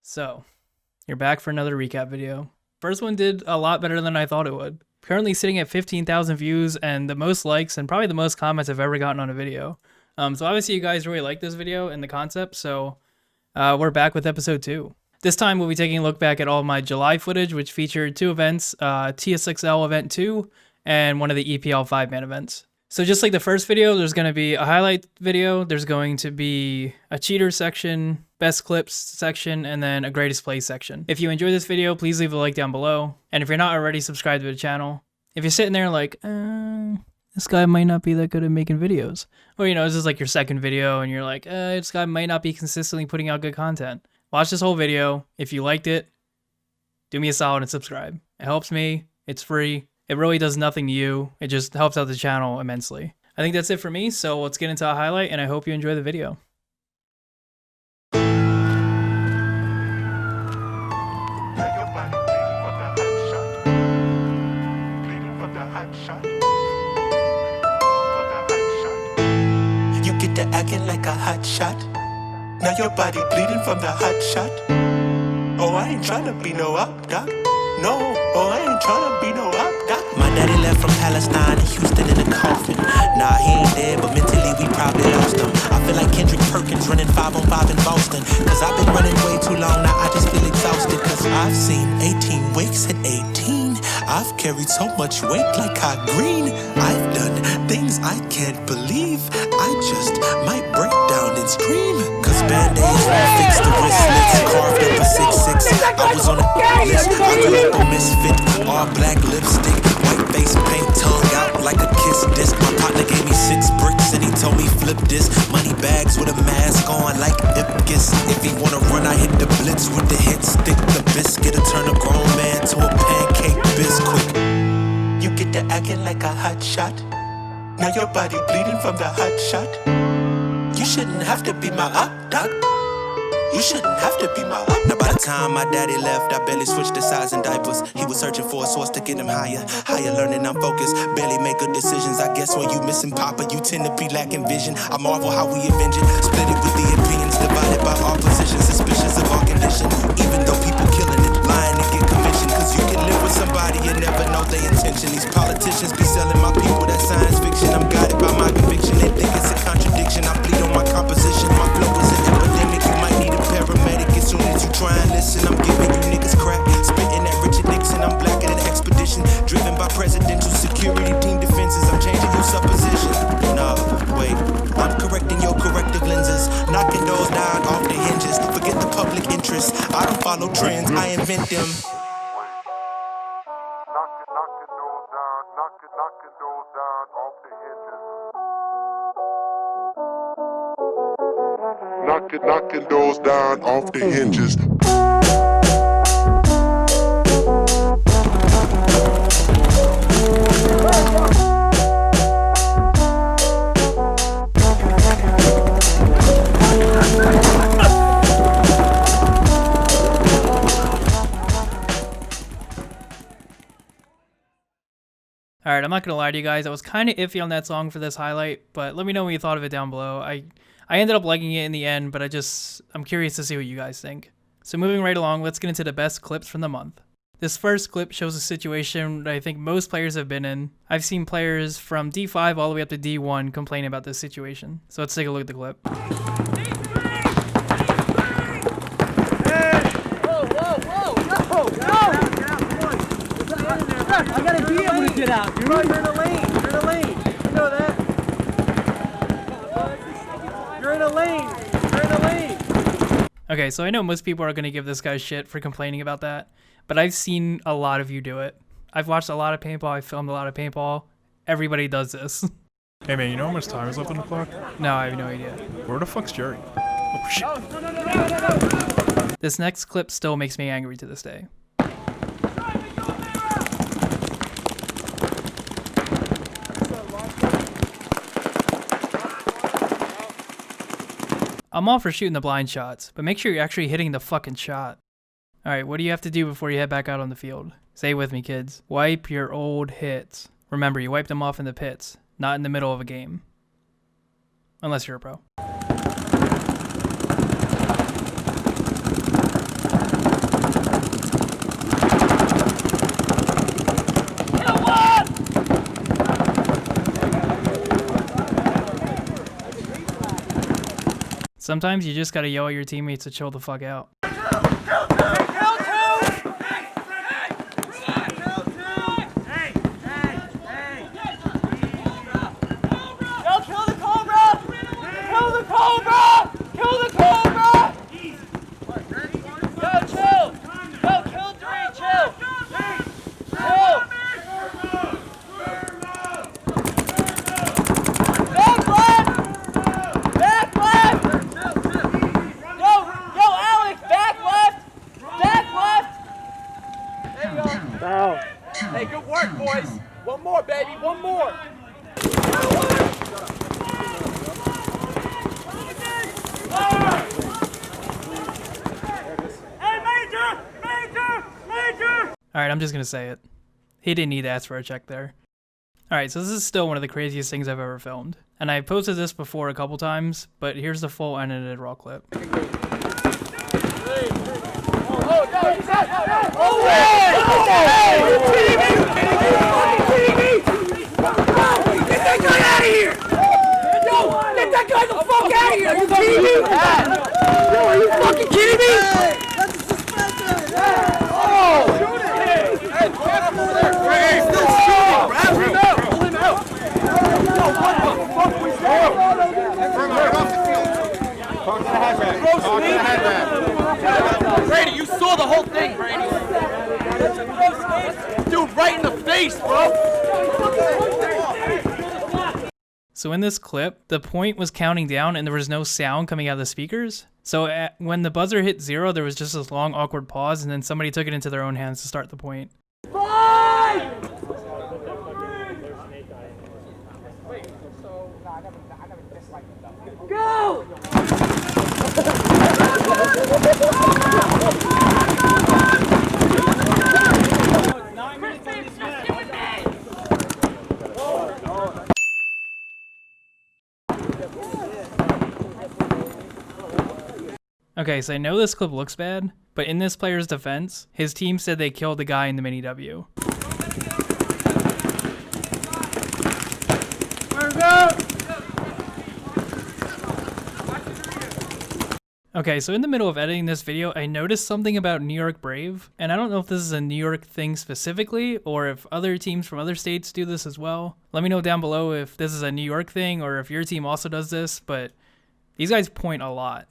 So, you're back for another recap video. First one did a lot better than I thought it would. Currently sitting at 15,000 views and the most likes and probably the most comments I've ever gotten on a video. So obviously you guys really like this video and the concept, so we're back with episode 2. This time we'll be taking a look back at all of my July footage, which featured 2 events, TSXL event 2 and one of the EPL 5-man events. So just like the first video, there's going to be a highlight video, there's going to be a cheater section, best clips section, and then a greatest plays section. If you enjoyed this video, please leave a like down below. And if you're not already subscribed to the channel, if you're sitting there like, this guy might not be that good at making videos, or this is like your second video and you're like, this guy might not be consistently putting out good content, watch this whole video. If you liked it, do me a solid and subscribe. It helps me. It's free. It really does nothing to you. It just helps out the channel immensely. I think that's it for me, so let's get into a highlight, and I hope you enjoy the video. You get to acting like a hot shot. Now your body bleeding from the hot shot. Oh, I ain't tryna be no up, doc. No, oh, I ain't tryna be no up, doc. My daddy left from Palestine and Houston in a coffin. Nah, he ain't dead, but mentally we probably lost him. I feel like Kendrick Perkins running 5 on 5 in Boston. Cause I've been running way too long, now I just feel exhausted. Cause I've seen 18 wakes at 18. I've carried so much weight like hot green. I've done things I can't believe. I just might break down and scream. Cause band-aids won't fix the wristlets. Carved up a 6'6". I was on a list. I grew up a misfit. All black lipstick, white face paint, tongue out like a kiss disc. My partner gave me 6 bricks and he told me flip this. Money bags with a mask on like Ipkiss. If he wanna run, I hit the blitz with the hit stick. The biscuit to turn a grown man to a pancake biscuit. You get to acting like a hot shot. Now your body bleeding from the hot shot. You shouldn't have to be my up, doc. You shouldn't have to be my up. Now by the time my daddy left, I barely switched the size and diapers. He was searching for a source to get him higher. Higher learning, I'm focused. Barely make good decisions. I guess when you missing Papa, you tend to be lacking vision. I marvel how we avenge it. Split it with the opinions, divided by our positions. Suspicious of our condition. Even though people killing it, lying to get commission. Cause you can live with somebody and never know their intention. These politicians be selling my people that science fiction. I'm guided by my conviction. They think it's a contradiction. I bleed on my composition. My flow is an epidemic. You might need a paramedic as soon as you try and listen. I'm giving you niggas crack. Spitting at Richard Nixon. I'm blacker than expedition. Driven by presidential security team defenses. I'm changing your supposition. No, wait. I'm correcting your corrective lenses. Knocking those down off the hinges. Forget the public interest. I don't follow trends. I invent them. Knocking doors down off the hinges. Alright, I'm not gonna lie to you guys, I was kind of iffy on that song for this highlight, but let me know what you thought of it down below. I ended up liking it in the end, but I'm curious to see what you guys think. So moving right along, let's get into the best clips from the month. This first clip shows a situation that I think most players have been in. I've seen players from D5 all the way up to D1 complain about this situation. So let's take a look at the clip. I gotta be able to get out. You're in the lane. You're in the lane. You know that. You're in a lane. You're in a lane. Okay, so I know most people are going to give this guy shit for complaining about that, but I've seen a lot of you do it. I've watched a lot of paintball. I've filmed a lot of paintball. Everybody does this. Hey man, you know how much time is left on the clock? No, I have no idea. Where the fuck's Jerry? Oh shit. No. This next clip still makes me angry to this day. I'm all for shooting the blind shots, but make sure you're actually hitting the fucking shot. Alright, what do you have to do before you head back out on the field? Say it with me, kids. Wipe your old hits. Remember, you wipe them off in the pits, not in the middle of a game. Unless you're a pro. Sometimes you just gotta yell at your teammates to chill the fuck out. Hey, good work, boys. One more, baby. One more. Hey, Major! Alright, I'm just gonna say it. He didn't need to ask for a check there. Alright, so this is still one of the craziest things I've ever filmed. And I posted this before a couple times, but here's the full unedited raw clip. Brady, you saw the whole thing, Brady. Dude, right in the face, bro. So in this clip, the point was counting down and there was no sound coming out of the speakers. So when the buzzer hit 0, there was just this long awkward pause and then somebody took it into their own hands to start the point. Go! Okay, so I know this clip looks bad, but in this player's defense, his team said they killed the guy in the mini W. Okay, so in the middle of editing this video, I noticed something about New York Brave, and I don't know if this is a New York thing specifically, or if other teams from other states do this as well. Let me know down below if this is a New York thing, or if your team also does this, but these guys point a lot.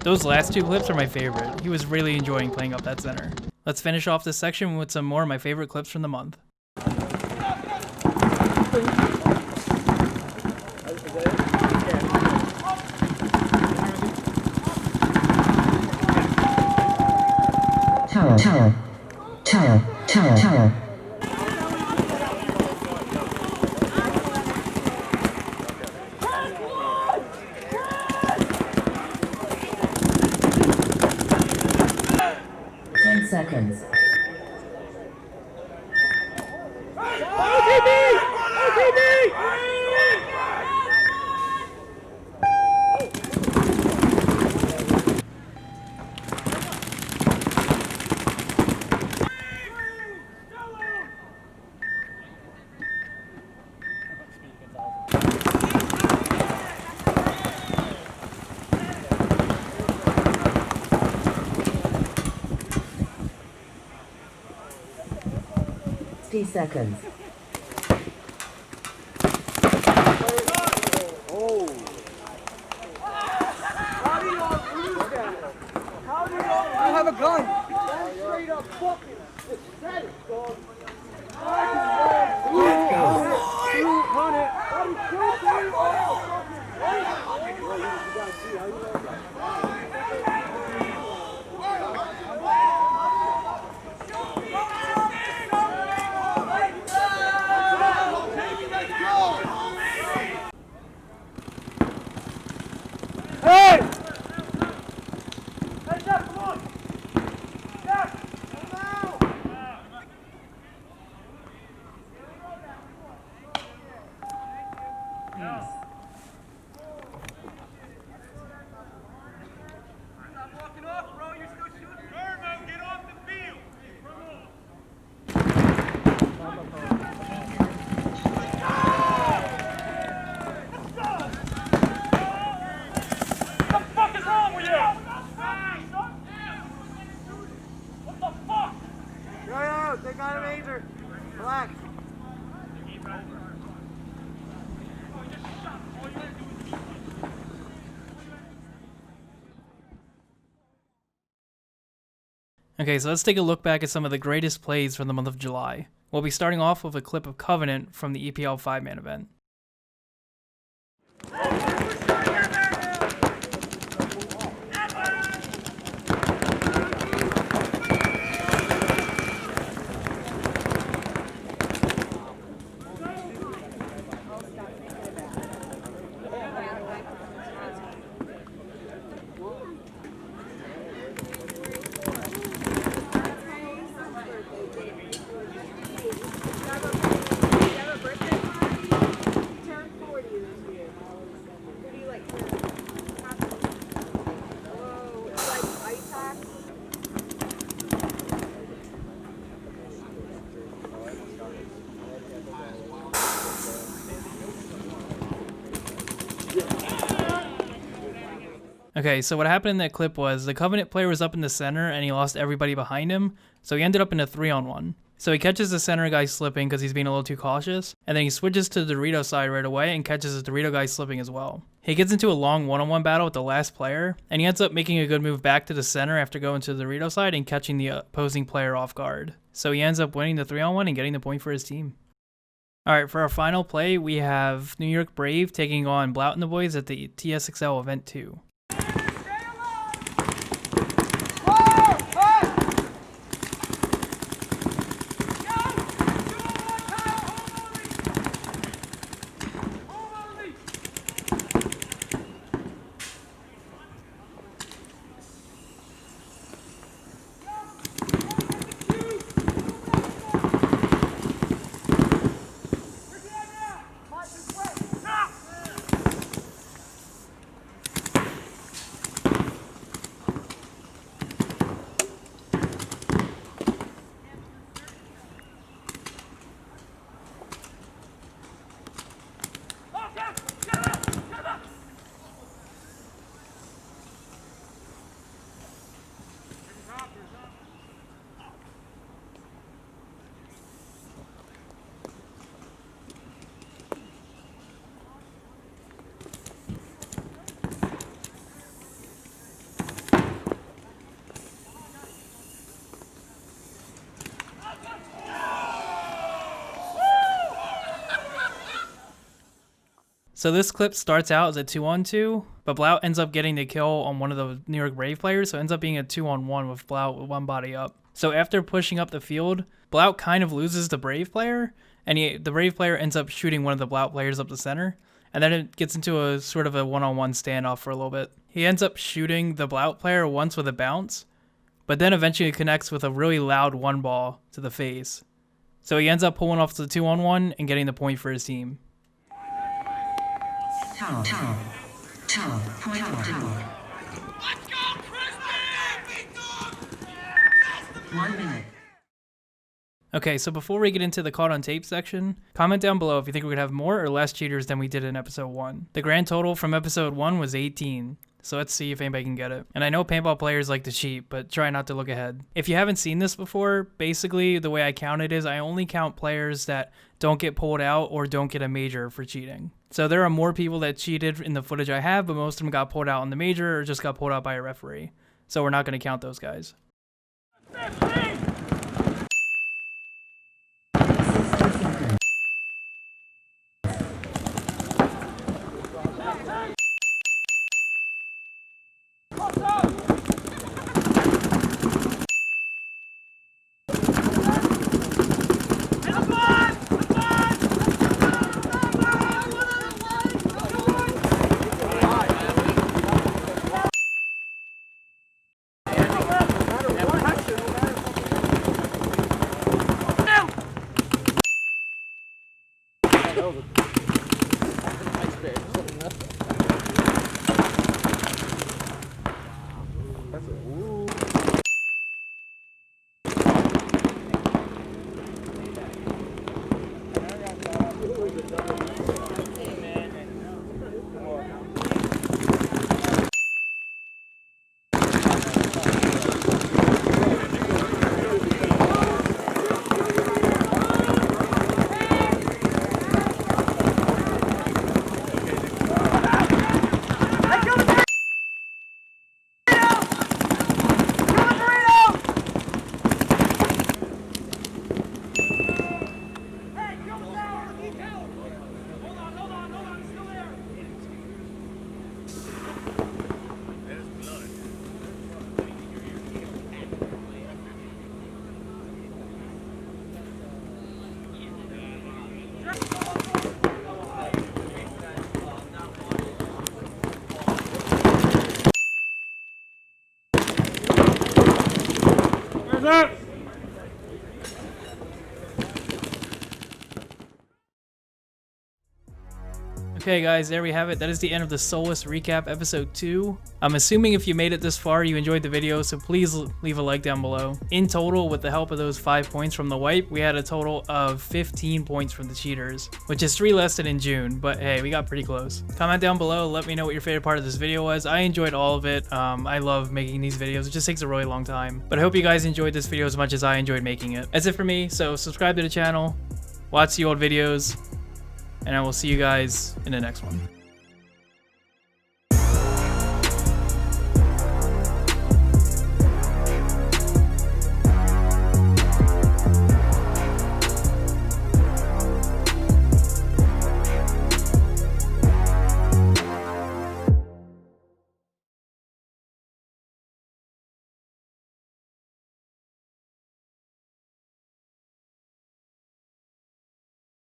Those last two clips are my favorite. He was really enjoying playing up that center. Let's finish off this section with some more of my favorite clips from the month. Tower. 10 seconds. Seconds. I have a gun. Straight up fucking set it, dog. Let's go. Hey! Hey, Jeff, come on! Jeff! Stop walking off, bro. You're still shooting. Irmo, get off the field. What the fuck is wrong with you? What the fuck? Yo, they got a major. Relax. Okay, so let's take a look back at some of the greatest plays from the month of July. We'll be starting off with a clip of Covenant from the EPL 5-man event. Okay, so what happened in that clip was the Covenant player was up in the center and he lost everybody behind him, so he ended up in a 3-on-1. So he catches the center guy slipping because he's being a little too cautious, and then he switches to the Dorito side right away and catches the Dorito guy slipping as well. He gets into a long one-on-one battle with the last player, and he ends up making a good move back to the center after going to the Dorito side and catching the opposing player off guard. So he ends up winning the 3-on-1 and getting the point for his team. Alright, for our final play, we have New York Brave taking on Blout and the boys at the TSXL Event 2. So this clip starts out as a 2-on-2, but Blout ends up getting the kill on one of the New York Brave players, so it ends up being a 2-on-1 with Blout with one body up. So after pushing up the field, Blout kind of loses the Brave player, and the Brave player ends up shooting one of the Blout players up the center, and then it gets into a sort of a one-on-one standoff for a little bit. He ends up shooting the Blout player once with a bounce, but then eventually connects with a really loud one ball to the face. So he ends up pulling off the 2-on-1 and getting the point for his team. Point. Let's go, Crispy! 1 minute. Okay, so before we get into the caught on tape section, comment down below if you think we could have more or less cheaters than we did in episode 1. The grand total from episode 1 was 18. So let's see if anybody can get it. And I know paintball players like to cheat, but try not to look ahead. If you haven't seen this before, basically the way I count it is I only count players that don't get pulled out or don't get a major for cheating. So there are more people that cheated in the footage I have, but most of them got pulled out in the major or just got pulled out by a referee. So we're not going to count those guys. 60 seconds. Ah! Okay guys, there we have it. That is the end of the Soulless recap episode 2. I'm assuming if you made it this far, you enjoyed the video, so please leave a like down below. In total, with the help of those 5 points from the wipe, we had a total of 15 points from the cheaters, which is 3 less than in June, but hey, we got pretty close. Comment down below, let me know what your favorite part of this video was. I enjoyed all of it. I love making these videos. It just takes a really long time, but I hope you guys enjoyed this video as much as I enjoyed making it. That's it for me, so subscribe to the channel, watch the old videos, and I will see you guys in the next one.